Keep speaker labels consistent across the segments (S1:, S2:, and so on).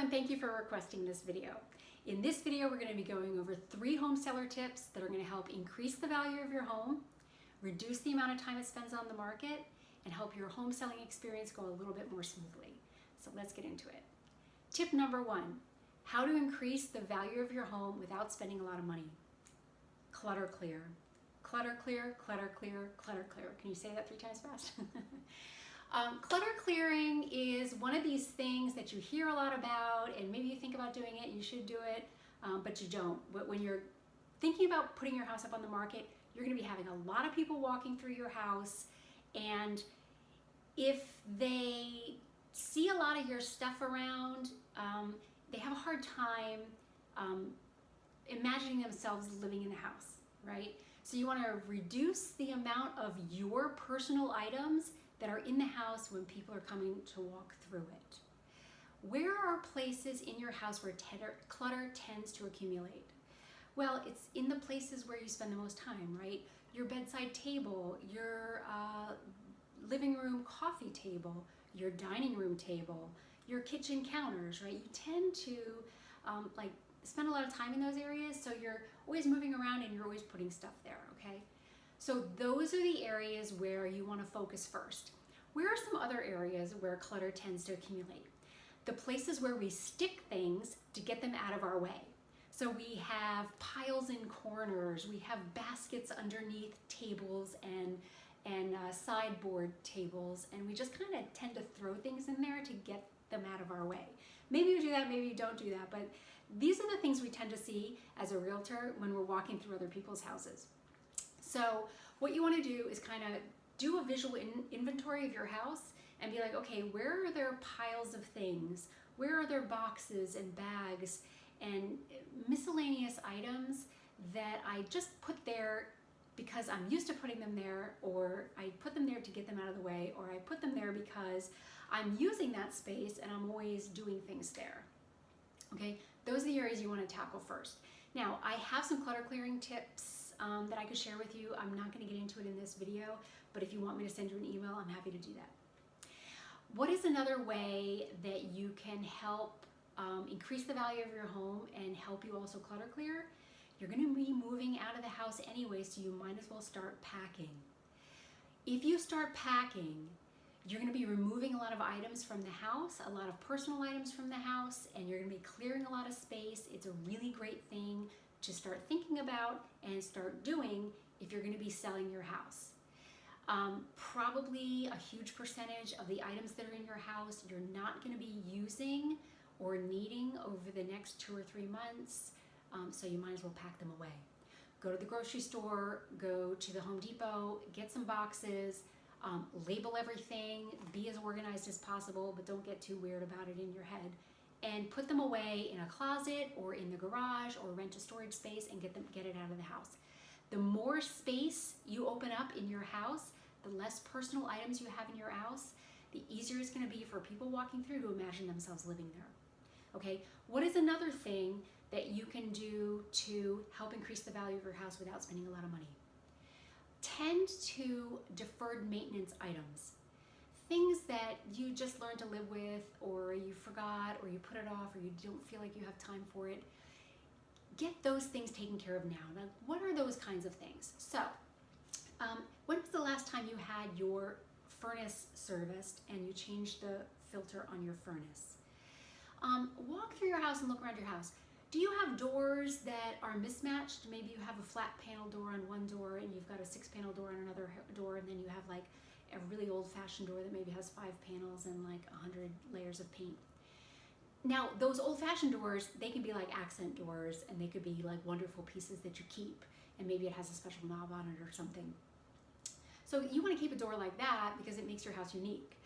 S1: and thank you for requesting this video. In this video, we're going to be going over 3 home seller tips that are going to help increase the value of your home, reduce the amount of time it spends on the market, and help your home selling experience go a little bit more smoothly. So let's get into it. Tip number 1, how to increase the value of your home without spending a lot of money. Clutter clear. Clutter clear, clutter clear, clutter clear. Can you say that 3 times fast? Clutter clearing is one of these things that you hear a lot about, and maybe you think about doing it, you should do it, but you don't. But when you're thinking about putting your house up on the market, you're going to be having a lot of people walking through your house, and if they see a lot of your stuff around, they have a hard time imagining themselves living in the house, right? So you want to reduce the amount of your personal items that are in the house when people are coming to walk through it. Where are places in your house where clutter tends to accumulate? Well, it's in the places where you spend the most time, right? Your bedside table, your living room coffee table, your dining room table, your kitchen counters, right? You tend to spend a lot of time in those areas, so you're always moving around and you're always putting stuff there, okay? So those are the areas where you want to focus first. Where are some other areas where clutter tends to accumulate? The places where we stick things to get them out of our way. So we have piles in corners, we have baskets underneath tables and sideboard tables, and we just kind of tend to throw things in there to get them out of our way. Maybe you do that, maybe you don't do that, but these are the things we tend to see as a realtor when we're walking through other people's houses. So what you want to do is kind of do a visual inventory of your house and be like, okay, where are there piles of things? Where are there boxes and bags and miscellaneous items that I just put there because I'm used to putting them there, or I put them there to get them out of the way, or I put them there because I'm using that space and I'm always doing things there. Okay, those are the areas you want to tackle first. Now, I have some clutter clearing tips that I could share with you. I'm not going to get into it in this video, but if you want me to send you an email, I'm happy to do that. What is another way that you can help increase the value of your home and help you also clutter clear? You're going to be moving out of the house anyway, so you might as well start packing. If you start packing, you're going to be removing a lot of items from the house, a lot of personal items from the house, and you're going to be clearing a lot of space. It's a really great thing to start thinking about and start doing if you're going to be selling your house. Probably a huge percentage of the items that are in your house you're not going to be using or needing over the next 2 or 3 months, so you might as well pack them away. Go to the grocery store, go to the Home Depot, get some boxes, label everything, be as organized as possible, but don't get too weird about it in your head, and put them away in a closet or in the garage, or rent a storage space and get it out of the house. The more space you open up in your house, the less personal items you have in your house, the easier it's going to be for people walking through to imagine themselves living there. Okay, what is another thing that you can do to help increase the value of your house without spending a lot of money? Tend to deferred maintenance items. Things that you just learned to live with, or you forgot, or you put it off, or you don't feel like you have time for it. Get those things taken care of now. Now, what are those kinds of things? So, when was the last time you had your furnace serviced and you changed the filter on your furnace? Walk through your house and look around your house. Do you have doors that are mismatched? Maybe you have a flat panel door on one door and you've got a 6-panel door on another door, and then you have like a really old-fashioned door that maybe has 5 panels and like 100 layers of paint. Now, those old-fashioned doors, they can be like accent doors, and they could be like wonderful pieces that you keep, and maybe it has a special knob on it or something. So you want to keep a door like that because it makes your house unique.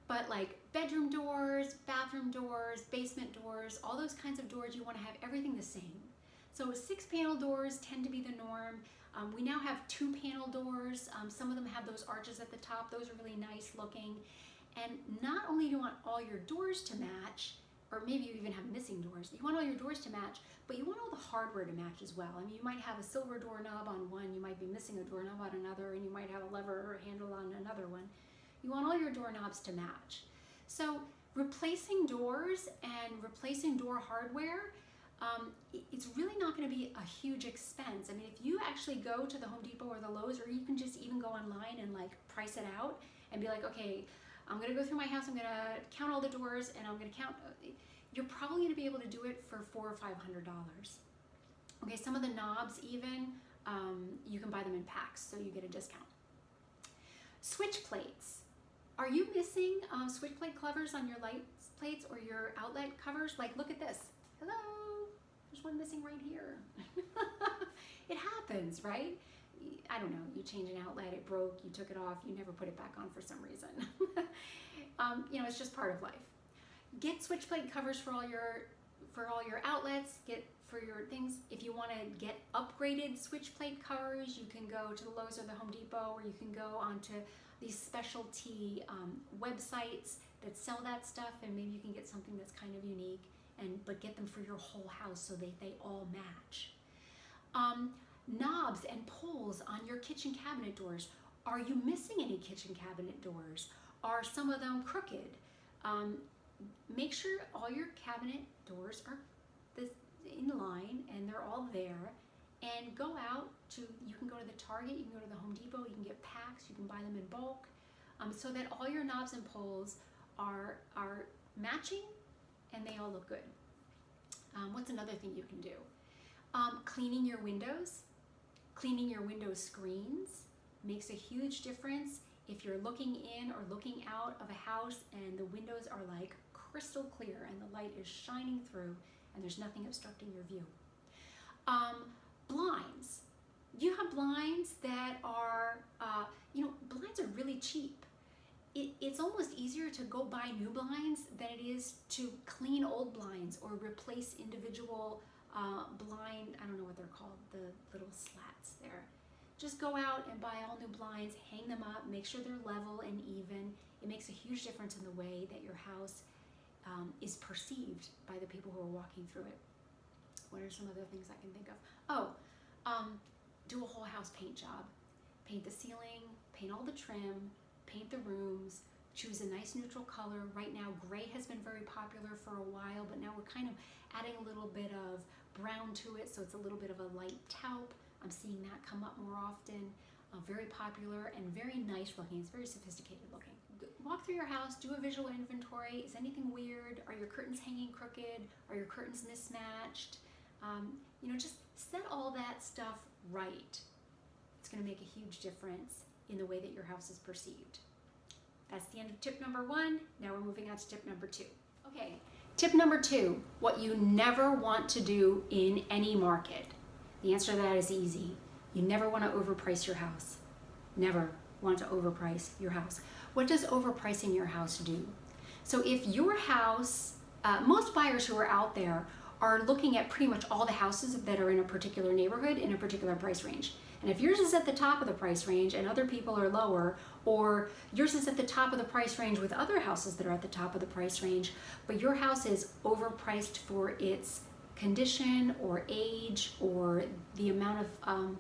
S1: But like bedroom doors, bathroom doors, basement doors, all those kinds of doors, you want to have everything the same. So 6-panel doors tend to be the norm. We now have 2-panel doors. Some of them have those arches at the top. Those are really nice looking. And not only do you want all your doors to match, or maybe you even have missing doors, you want all your doors to match, but you want all the hardware to match as well. I mean, you might have a silver doorknob on one, you might be missing a doorknob on another, and you might have a lever or a handle on another one. You want all your doorknobs to match. So replacing doors and replacing door hardware, it's really not going to be a huge expense. I mean, if you actually go to the Home Depot or the Lowe's, or you can just even go online and like price it out and be like, okay, I'm going to go through my house, I'm going to count all the doors, and I'm going to count, you're probably going to be able to do it for $400 or $500. Okay, some of the knobs even, you can buy them in packs, so you get a discount. Switch plates. Are you missing switch plate covers on your light plates or your outlet covers? Like, look at this. Hello, there's one missing right here. It happens, right? I don't know, you change an outlet, it broke, you took it off, you never put it back on for some reason. You know, it's just part of life. Get switch plate covers for all your outlets, get for your things. If you want to get upgraded switch plate covers, you can go to the Lowe's or the Home Depot, or you can go onto these specialty websites that sell that stuff, and maybe you can get something that's kind of unique, but get them for your whole house so they all match. Knobs and pulls on your kitchen cabinet doors. Are you missing any kitchen cabinet doors? Are some of them crooked? Make sure all your cabinet doors are in line and they're all there, and go out to, you can go to the Target, you can go to the Home Depot, you can get packs, you can buy them in bulk, so that all your knobs and pulls are matching and they all look good. What's another thing you can do? Cleaning your windows. Cleaning your window screens makes a huge difference. If you're looking in or looking out of a house and the windows are like crystal clear and the light is shining through and there's nothing obstructing your view. Blinds. You have blinds that are, blinds are really cheap. It's almost easier to go buy new blinds than it is to clean old blinds or replace individual blind, I don't know what they're called, the little slats there. Just go out and buy all new blinds, hang them up, make sure they're level and even. It makes a huge difference in the way that your house is perceived by the people who are walking through it. What are some other things I can think of? Do a whole house paint job. Paint the ceiling, paint all the trim, paint the rooms, choose a nice neutral color. Right now, gray has been very popular for a while, but now we're kind of adding a little bit of brown to it, so it's a little bit of a light taupe. I'm seeing that come up more often. Very popular and very nice looking. It's very sophisticated looking. Walk through your house, do a visual inventory. Is anything weird? Are your curtains hanging crooked? Are your curtains mismatched? Just set all that stuff right. It's going to make a huge difference in the way that your house is perceived. That's the end of tip number 1. Now we're moving on to tip number 2. Okay, tip number 2, what you never want to do in any market. The answer to that is easy. You never want to overprice your house. Never want to overprice your house. What does overpricing your house do? So if your house, most buyers who are out there are looking at pretty much all the houses that are in a particular neighborhood in a particular price range. And if yours is at the top of the price range and other people are lower, or yours is at the top of the price range with other houses that are at the top of the price range, but your house is overpriced for its condition or age or the amount of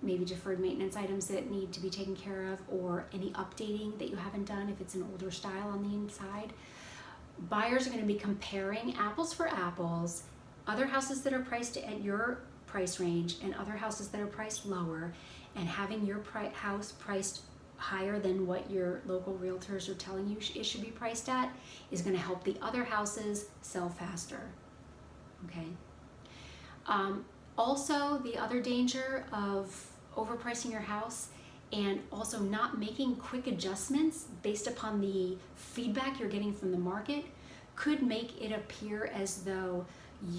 S1: maybe deferred maintenance items that need to be taken care of, or any updating that you haven't done if it's an older style on the inside, buyers are going to be comparing apples for apples, other houses that are priced at your price range and other houses that are priced lower, and having your house priced higher than what your local realtors are telling you it should be priced at is going to help the other houses sell faster. Okay. Also, the other danger of overpricing your house and also not making quick adjustments based upon the feedback you're getting from the market could make it appear as though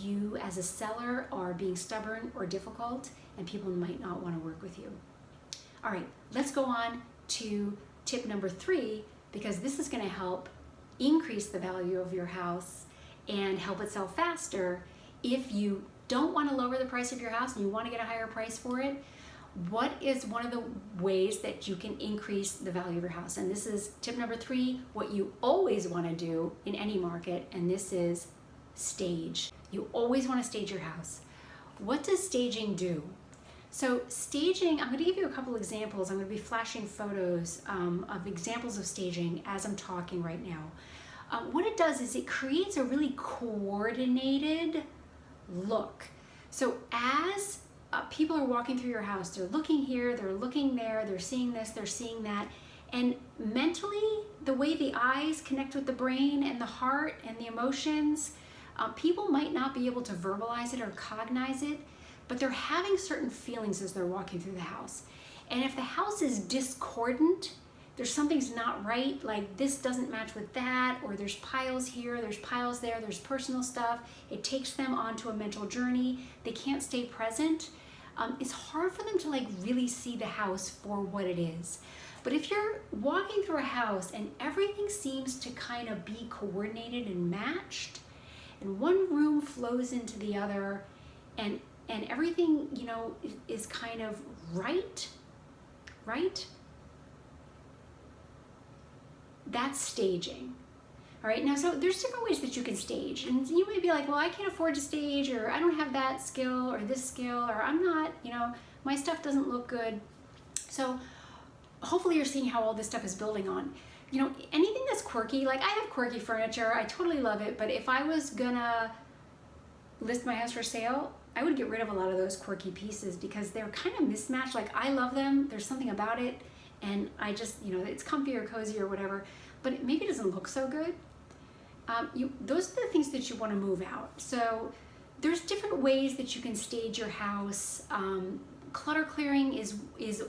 S1: you as a seller are being stubborn or difficult, and people might not want to work with you. All right, let's go on to tip number 3, because this is going to help increase the value of your house and help it sell faster. If you don't want to lower the price of your house and you want to get a higher price for it, what is one of the ways that you can increase the value of your house? And this is tip number 3, what you always want to do in any market, and this is stage. You always want to stage your house. What does staging do? So staging, I'm going to give you a couple examples. I'm going to be flashing photos of examples of staging as I'm talking right now. what it does is it creates a really coordinated look. So as people are walking through your house, they're looking here, they're looking there, they're seeing this, they're seeing that, and mentally, the way the eyes connect with the brain and the heart and the emotions, people might not be able to verbalize it or cognize it, but they're having certain feelings as they're walking through the house. And if the house is discordant, there's something's not right, like this doesn't match with that, or there's piles here, there's piles there, there's personal stuff. It takes them onto a mental journey. They can't stay present. It's hard for them to like really see the house for what it is. But if you're walking through a house and everything seems to kind of be coordinated and matched, and one room flows into the other, and everything, you know, is kind of right? That's staging. All right, now so there's different ways that you can stage, and you may be like, well, I can't afford to stage, or I don't have that skill or this skill, or I'm not, you know, my stuff doesn't look good. So hopefully you're seeing how all this stuff is building on. You know, anything that's quirky, like I have quirky furniture, I totally love it, but if I was gonna list my house for sale, I would get rid of a lot of those quirky pieces because they're kind of mismatched. Like I love them, there's something about it, and I just, you know, it's comfy or cozy or whatever, but it maybe doesn't look so good. Those are the things that you want to move out. So there's different ways that you can stage your house. Clutter clearing is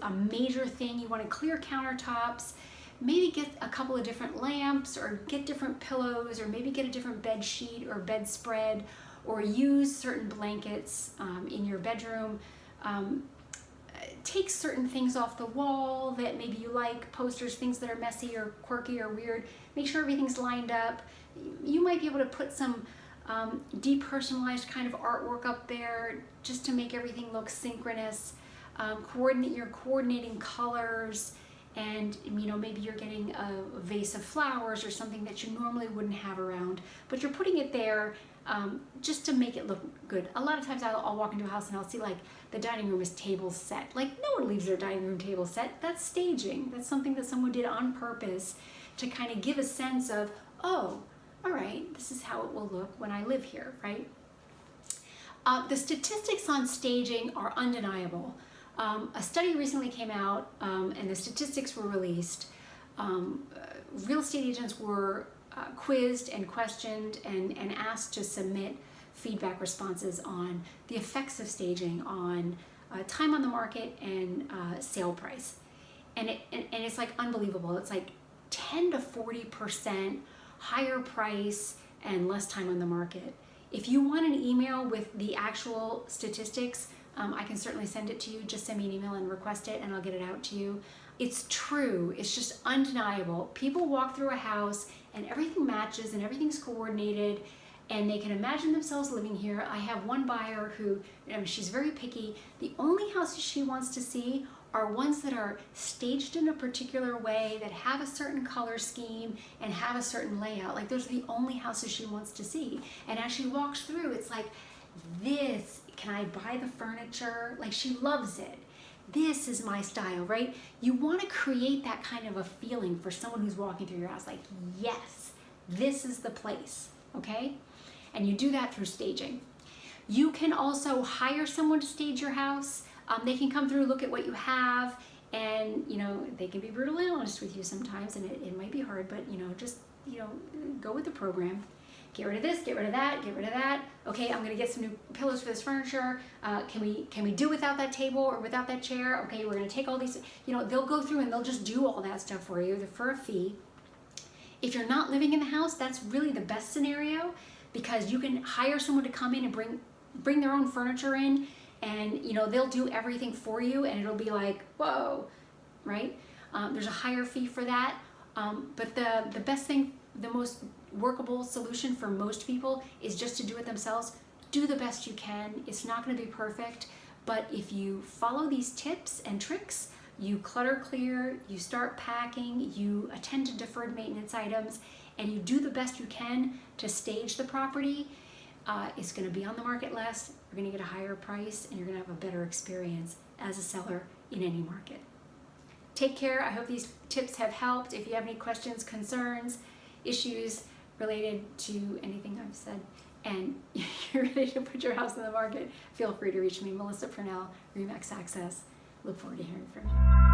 S1: a major thing. You want to clear countertops, maybe get a couple of different lamps, or get different pillows, or maybe get a different bed sheet or bedspread, or use certain blankets in your bedroom. Take certain things off the wall that maybe you like, posters, things that are messy or quirky or weird. Make sure everything's lined up. You might be able to put some depersonalized kind of artwork up there just to make everything look synchronous. You're coordinating colors, and you know, maybe you're getting a vase of flowers or something that you normally wouldn't have around, but you're putting it there just to make it look good. A lot of times I'll walk into a house and I'll see like the dining room is table set. Like no one leaves their dining room table set. That's staging. That's something that someone did on purpose to kind of give a sense of, oh, all right, this is how it will look when I live here, right? The statistics on staging are undeniable. A study recently came out and the statistics were released. Real estate agents were quizzed and questioned and asked to submit feedback responses on the effects of staging on time on the market and sale price. And it's like unbelievable. It's like 10 to 40% higher price and less time on the market. If you want an email with the actual statistics, I can certainly send it to you. Just send me an email and request it and I'll get it out to you. It's true, it's just undeniable. People walk through a house and everything matches and everything's coordinated and they can imagine themselves living here. I have one buyer who, she's very picky. The only houses she wants to see are ones that are staged in a particular way, that have a certain color scheme and have a certain layout. Like those are the only houses she wants to see. And as she walks through, it's like, this, can I buy the furniture? Like she loves it. This is my style, right? You want to create that kind of a feeling for someone who's walking through your house, like, yes, this is the place, okay? And you do that through staging. You can also hire someone to stage your house. They can come through, look at what you have, and you know, they can be brutally honest with you sometimes, and it might be hard, but you know, just go with the program. Get rid of this, get rid of that, get rid of that. Okay, I'm gonna get some new pillows for this furniture. Can we do without that table or without that chair? Okay, we're gonna take all these, they'll go through and they'll just do all that stuff for you for a fee. If you're not living in the house, that's really the best scenario, because you can hire someone to come in and bring their own furniture in, and they'll do everything for you, and it'll be like, whoa, right? There's a higher fee for that, but the best thing, the most workable solution for most people is just to do it themselves. Do the best you can. It's not going to be perfect, but if you follow these tips and tricks, you clutter clear, you start packing, you attend to deferred maintenance items, and you do the best you can to stage the property, it's going to be on the market less, you're going to get a higher price, and you're going to have a better experience as a seller in any market. Take care. I hope these tips have helped. If you have any questions, concerns, issues, related to anything I've said and you're ready to put your house on the market, feel free to reach me, Melissa Purnell, Remax Access. Look forward to hearing from you.